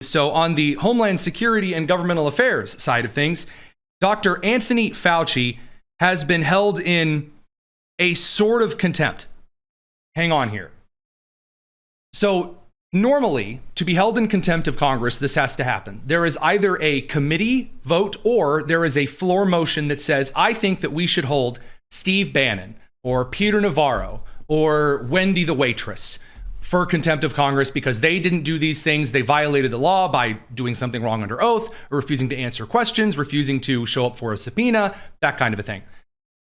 So on the Homeland Security and Governmental Affairs side of things, Dr. Anthony Fauci has been held in a sort of contempt. Hang on here. So normally, to be held in contempt of Congress, this has to happen. There is either a committee vote or there is a floor motion that says, I think that we should hold Steve Bannon or Peter Navarro or Wendy the waitress for contempt of Congress because they didn't do these things. They violated the law by doing something wrong under oath, or refusing to answer questions, refusing to show up for a subpoena, that kind of a thing.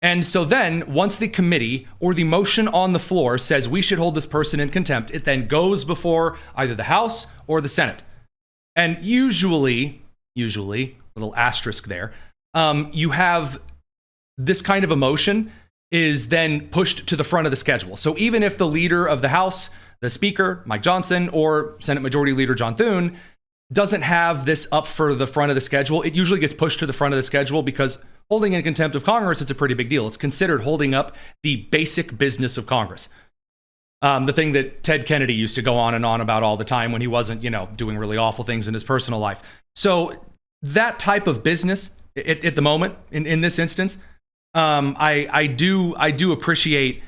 And so then once the committee or the motion on the floor says we should hold this person in contempt, it then goes before either the House or the Senate. And usually, little asterisk there, you have this kind of a motion is then pushed to the front of the schedule. So even if the leader of the House, the Speaker, Mike Johnson, or Senate Majority Leader John Thune doesn't have this up for the front of the schedule, it usually gets pushed to the front of the schedule because holding in contempt of Congress, it's a pretty big deal. It's considered holding up the basic business of Congress. The thing that Ted Kennedy used to go on and on about all the time when he wasn't, doing really awful things in his personal life. So that type of business at the moment, in this instance, I do appreciate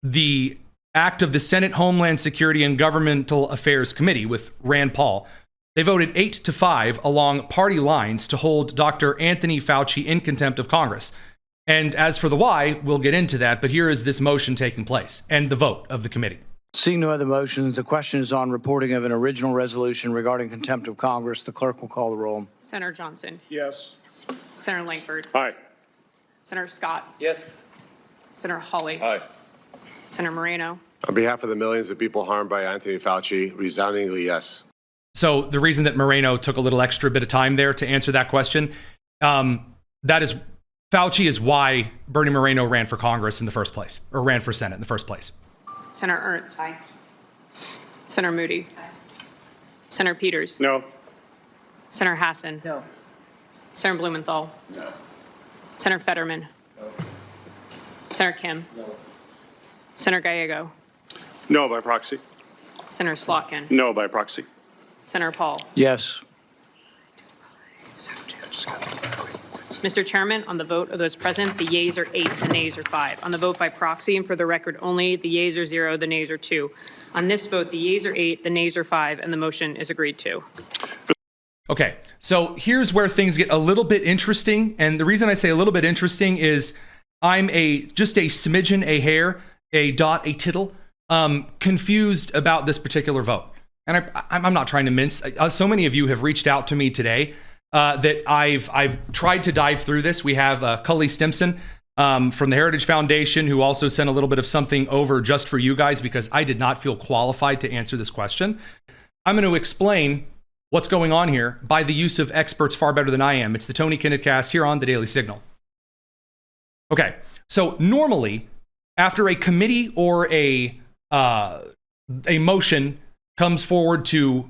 the act of the Senate Homeland Security and Governmental Affairs Committee with Rand Paul. They voted 8-5 along party lines to hold Dr. Anthony Fauci in contempt of Congress. And as for the why, we'll get into that, but here is this motion taking place and the vote of the committee. Seeing no other motions, the question is on reporting of an original resolution regarding contempt of Congress. The clerk will call the roll. Senator Johnson. Yes. Senator Langford. Aye. Senator Scott. Yes. Senator Hawley. Aye. Senator Moreno. On behalf of the millions of people harmed by Anthony Fauci, resoundingly yes. So the reason that Moreno took a little extra bit of time there to answer that question, that is, Fauci is why Bernie Moreno ran for Congress in the first place, or ran for Senate in the first place. Senator Ernst. Aye. Senator Moody. Aye. Senator Peters. No. Senator Hassan. No. Senator Blumenthal. No. Senator Fetterman. No. Senator Kim. No. Senator Gallego. No by proxy. Senator Slotkin. No by proxy. Senator Paul. Yes. Mr. Chairman, on the vote of those present, the yeas are 8, the nays are 5. On the vote by proxy, and for the record only, the yeas are 0, the nays are 2. On this vote, the yeas are 8, the nays are 5, and the motion is agreed to. Okay, so here's where things get a little bit interesting. And the reason I say a little bit interesting is I'm just a smidgen, a hair, a dot, a tittle, confused about this particular vote. And I'm not trying to mince. So many of you have reached out to me today that I've tried to dive through this. We have Cully Stimson from the Heritage Foundation, who also sent a little bit of something over just for you guys because I did not feel qualified to answer this question. I'm going to explain what's going on here by the use of experts far better than I am. It's the Tony Kinnett cast here on the Daily Signal. Okay, so normally after a committee or a motion comes forward to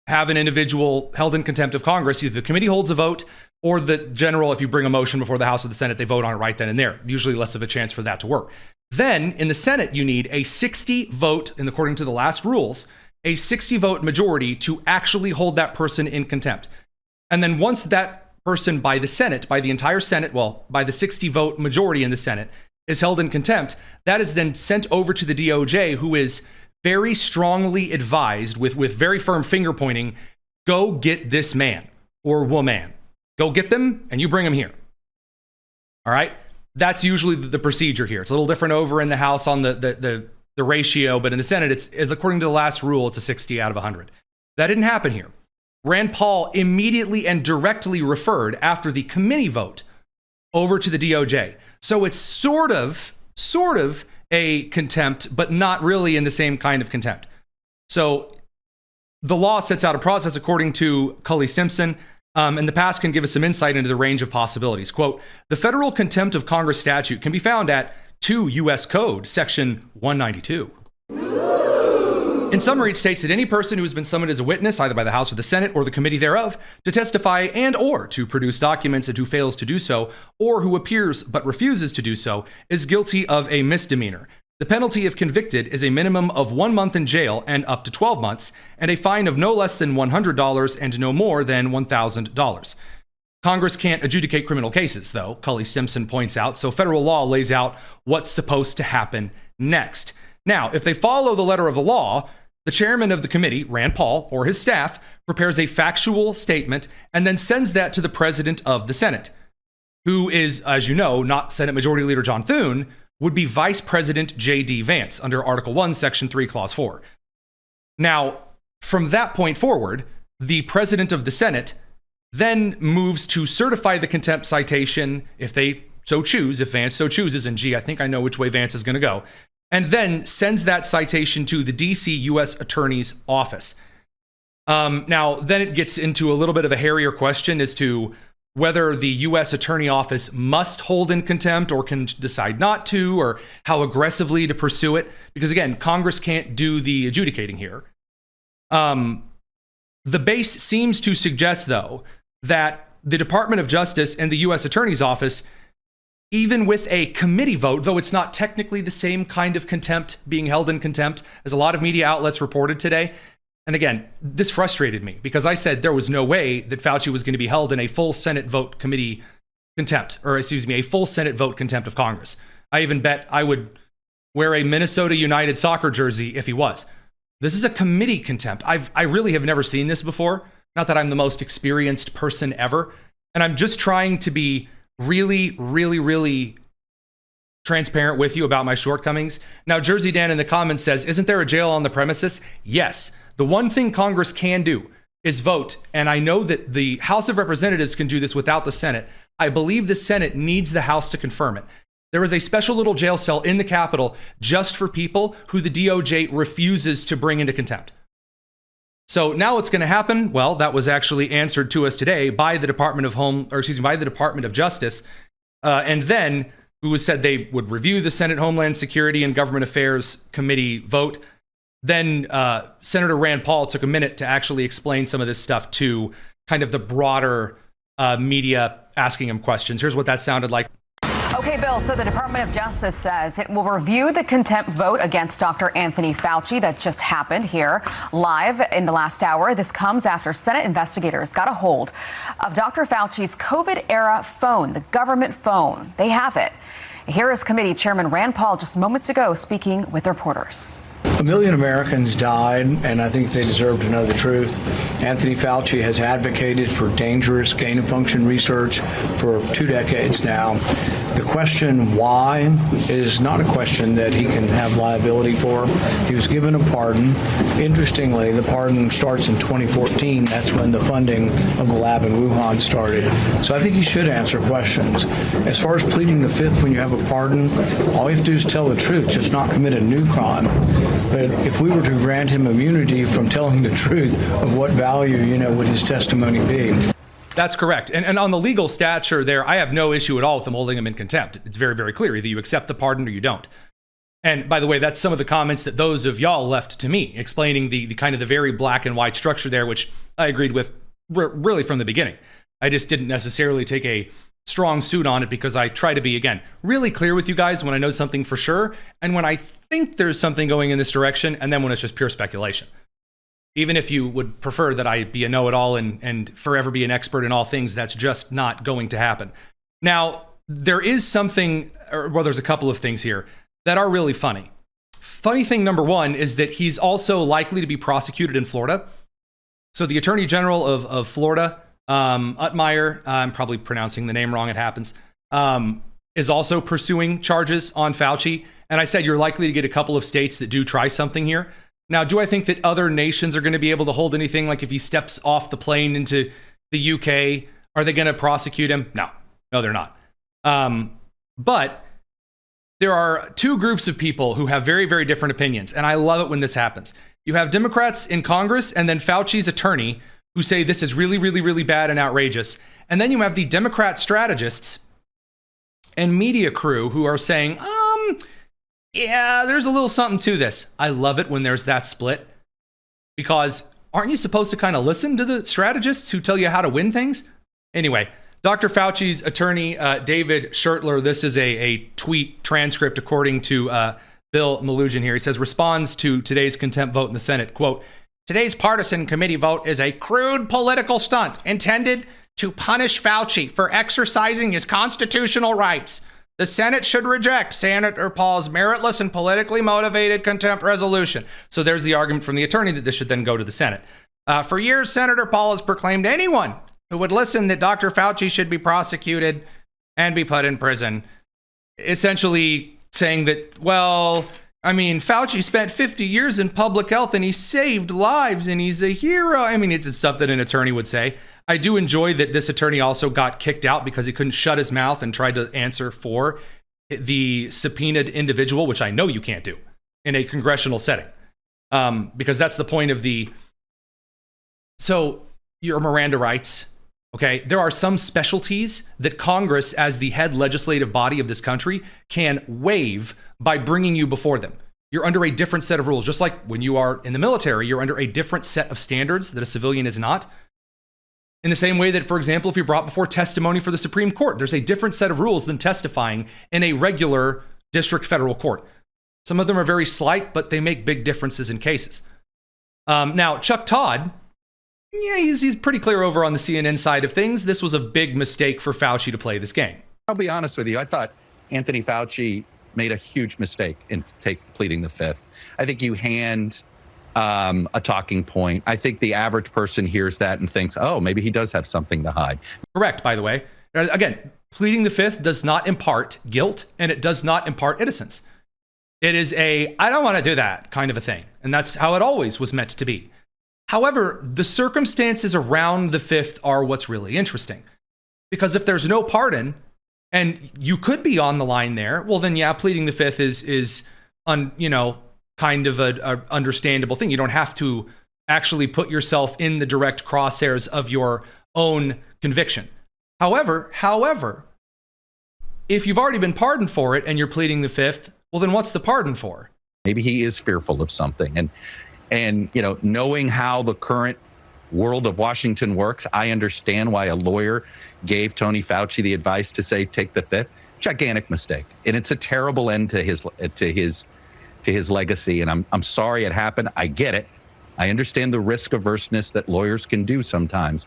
have an individual held in contempt of Congress, either the committee holds a vote or the general, if you bring a motion before the House or the Senate, they vote on it right then and there. Usually less of a chance for that to work. Then in the Senate, you need a 60 vote, and according to the last rules, a 60 vote majority to actually hold that person in contempt. And then once that person by the Senate, by the entire Senate, by the 60 vote majority in the Senate is held in contempt, that is then sent over to the DOJ, who is very strongly advised with very firm finger pointing, go get this man or woman. Go get them and you bring them here. All right? That's usually the procedure here. It's a little different over in the House on the ratio, but in the Senate, it's according to the last rule, it's a 60 out of 100. That didn't happen here. Rand Paul immediately and directly referred after the committee vote over to the DOJ. So it's sort of a contempt, but not really in the same kind of contempt. So the law sets out a process according to Cully Simpson, and the past can give us some insight into the range of possibilities. Quote, the federal contempt of Congress statute can be found at 2 U.S. Code, section 192. In summary, it states that any person who has been summoned as a witness, either by the House or the Senate or the committee thereof, to testify and or to produce documents and who fails to do so, or who appears but refuses to do so, is guilty of a misdemeanor. The penalty if convicted is a minimum of 1 month in jail and up to 12 months, and a fine of no less than $100 and no more than $1,000. Congress can't adjudicate criminal cases, though, Cully Stimson points out, so federal law lays out what's supposed to happen next. Now, if they follow the letter of the law, the chairman of the committee, Rand Paul, or his staff, prepares a factual statement and then sends that to the president of the Senate, who is, as you know, not Senate Majority Leader John Thune, would be Vice President J.D. Vance under Article 1, Section 3, Clause 4. Now, from that point forward, the president of the Senate then moves to certify the contempt citation if they so choose, if Vance so chooses, and gee, I think I know which way Vance is going to go, and then sends that citation to the D.C. U.S. Attorney's Office. Now, then it gets into a little bit of a hairier question as to whether the U.S. Attorney Office must hold in contempt or can decide not to, or how aggressively to pursue it. Because again, Congress can't do the adjudicating here. The base seems to suggest, though, that the Department of Justice and the U.S. Attorney's Office, even with a committee vote, though it's not technically the same kind of contempt being held in contempt as a lot of media outlets reported today. And again, this frustrated me because I said there was no way that Fauci was going to be held in a full Senate vote committee contempt, or excuse me, a full Senate vote contempt of Congress. I even bet I would wear a Minnesota United soccer jersey if he was. This is a committee contempt. I really have never seen this before. Not that I'm the most experienced person ever. And I'm just trying to be really, really, really transparent with you about my shortcomings. Now, Jersey Dan in the comments says, isn't there a jail on the premises? Yes. The one thing Congress can do is vote. And I know that the House of Representatives can do this without the Senate. I believe the Senate needs the House to confirm it. There is a special little jail cell in the Capitol just for people who the DOJ refuses to bring into contempt. So now what's going to happen? Well, that was actually answered to us today by the Department of Justice. And then who said they would review the Senate Homeland Security and Government Affairs Committee vote. Then Senator Rand Paul took a minute to actually explain some of this stuff to kind of the broader media asking him questions. Here's what that sounded like. Okay, Bill, so the Department of Justice says it will review the contempt vote against Dr. Anthony Fauci that just happened here live in the last hour. This comes after Senate investigators got a hold of Dr. Fauci's COVID-era phone, the government phone. They have it. Here is Committee Chairman Rand Paul just moments ago speaking with reporters. 1 million Americans died, and I think they deserve to know the truth. Anthony Fauci has advocated for dangerous gain-of-function research for 2 decades now. The question why is not a question that he can have liability for. He was given a pardon. Interestingly, the pardon starts in 2014. That's when the funding of the lab in Wuhan started. So I think he should answer questions. As far as pleading the fifth when you have a pardon, all you have to do is tell the truth, just not commit a new crime. But if we were to grant him immunity from telling the truth, of what value, would his testimony be? That's correct. And on the legal stature there, I have no issue at all with them holding him in contempt. It's very, very clear. Either you accept the pardon or you don't. And by the way, that's some of the comments that those of y'all left to me, explaining the kind of the very black and white structure there, which I agreed with really from the beginning. I just didn't necessarily take a strong suit on it because I try to be, again, really clear with you guys when I know something for sure and when I think there's something going in this direction, and then when it's just pure speculation. Even if you would prefer that I be a know-it-all and forever be an expert in all things, that's just not going to happen. Now, there is something, there's a couple of things here that are really funny. Funny thing number one is that he's also likely to be prosecuted in Florida. So the Attorney General of Florida, Utmeyer, I'm probably pronouncing the name wrong, it happens, is also pursuing charges on Fauci. And I said you're likely to get a couple of states that do try something here. Now, do I think that other nations are going to be able to hold anything? Like if he steps off the plane into the UK, are they going to prosecute him? No, they're not. But there are two groups of people who have very, very different opinions. And I love it when this happens. You have Democrats in Congress and then Fauci's attorney who say this is really, really, really bad and outrageous. And then you have the Democrat strategists and media crew who are saying, yeah, there's a little something to this. I love it when there's that split because aren't you supposed to kind of listen to the strategists who tell you how to win things? Anyway, Dr. Fauci's attorney, David Schertler, this is a tweet transcript according to Bill Malugin here. He says, responds to today's contempt vote in the Senate, quote, today's partisan committee vote is a crude political stunt intended to punish Fauci for exercising his constitutional rights. The Senate should reject Senator Paul's meritless and politically motivated contempt resolution. So there's the argument from the attorney that this should then go to the Senate. For years, Senator Paul has proclaimed anyone who would listen that Dr. Fauci should be prosecuted and be put in prison. Essentially saying that, well, I mean, Fauci spent 50 years in public health and he saved lives and he's a hero. I mean, it's stuff that an attorney would say. I do enjoy that this attorney also got kicked out because he couldn't shut his mouth and tried to answer for the subpoenaed individual, which I know you can't do in a congressional setting, because that's the point of the... So your Miranda rights, okay? There are some specialties that Congress, as the head legislative body of this country, can waive by bringing you before them. You're under a different set of rules. Just like when you are in the military, you're under a different set of standards that a civilian is not. In the same way that, for example, if you're brought before testimony for the Supreme Court, there's a different set of rules than testifying in a regular district federal court. Some of them are very slight, but they make big differences in cases. Now, Chuck Todd, yeah, he's pretty clear over on the CNN side of things. This was a big mistake for Fauci to play this game. I'll be honest with you. I thought Anthony Fauci made a huge mistake in pleading the fifth. I think you hand a talking point. I think the average person hears that and thinks, oh, maybe he does have something to hide. Correct, by the way. Again, pleading the fifth does not impart guilt and it does not impart innocence. It is a, I don't want to do that kind of a thing. And that's how it always was meant to be. However, the circumstances around the fifth are what's really interesting. Because if there's no pardon and you could be on the line there, well, then yeah, pleading the fifth is kind of a understandable thing. You don't have to actually put yourself in the direct crosshairs of your own conviction. However, if you've already been pardoned for it and you're pleading the fifth, well, then what's the pardon for? Maybe he is fearful of something. And knowing how the current world of Washington works, I understand why a lawyer gave Tony Fauci the advice to say, take the fifth. Gigantic mistake. And it's a terrible end to his legacy. And I'm sorry it happened. I get it. I understand the risk averseness that lawyers can do sometimes.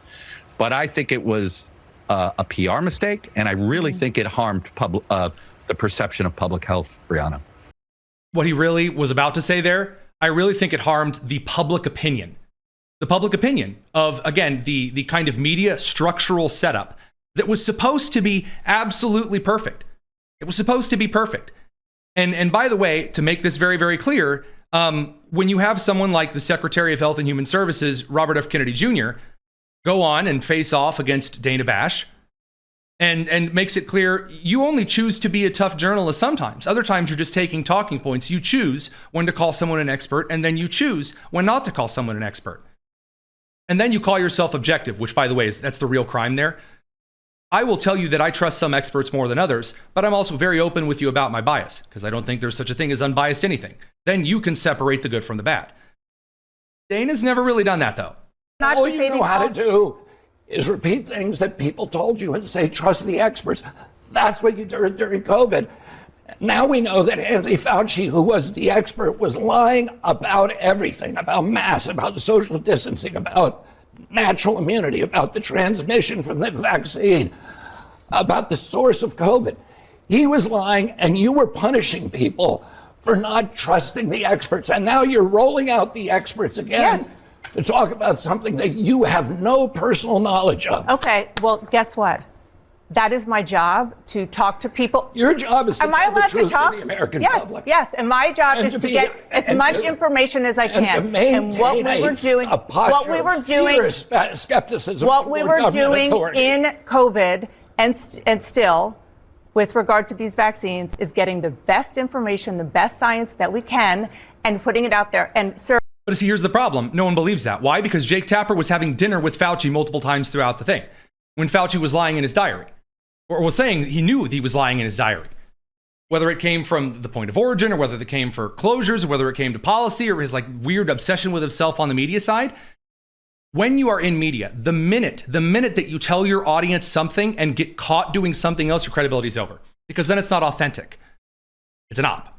But I think it was a PR mistake. And I really think it harmed the perception of public health, Brianna. What he really was about to say there, I really think it harmed the public opinion. The public opinion of, again, the kind of media structural setup that was supposed to be absolutely perfect. It was supposed to be perfect. And by the way, to make this very, very clear, when you have someone like the Secretary of Health and Human Services, Robert F. Kennedy Jr., go on and face off against Dana Bash and makes it clear you only choose to be a tough journalist sometimes. Other times you're just taking talking points. You choose when to call someone an expert, and then you choose when not to call someone an expert. And then you call yourself objective, which, by the way, that's the real crime there. I will tell you that I trust some experts more than others, but I'm also very open with you about my bias because I don't think there's such a thing as unbiased anything. Then you can separate the good from the bad. Dana's never really done that, though. All you know how to do is repeat things that people told you and say, trust the experts. That's what you did during COVID. Now we know that Anthony Fauci, who was the expert, was lying about everything, about masks, about social distancing, about natural immunity, about the transmission from the vaccine, about the source of COVID. He was lying, and you were punishing people for not trusting the experts. And now you're rolling out the experts again to talk about something that you have no personal knowledge of. Okay, well, guess what? That is my job, to talk to people. Your job is to tell the truth to the American public. Yes, and my job is to get as much information as I can. And what we were doing, skepticism, what we were doing in COVID and still with regard to these vaccines is getting the best information, the best science that we can, and putting it out there. And sir. But see, here's the problem. No one believes that. Why? Because Jake Tapper was having dinner with Fauci multiple times throughout the thing when Fauci was lying in his diary. Or was saying he knew he was lying in his diary. Whether it came from the point of origin or whether it came for closures or whether it came to policy or his weird obsession with himself on the media side. When you are in media, the minute that you tell your audience something and get caught doing something else, your credibility is over. Because then it's not authentic. It's an op.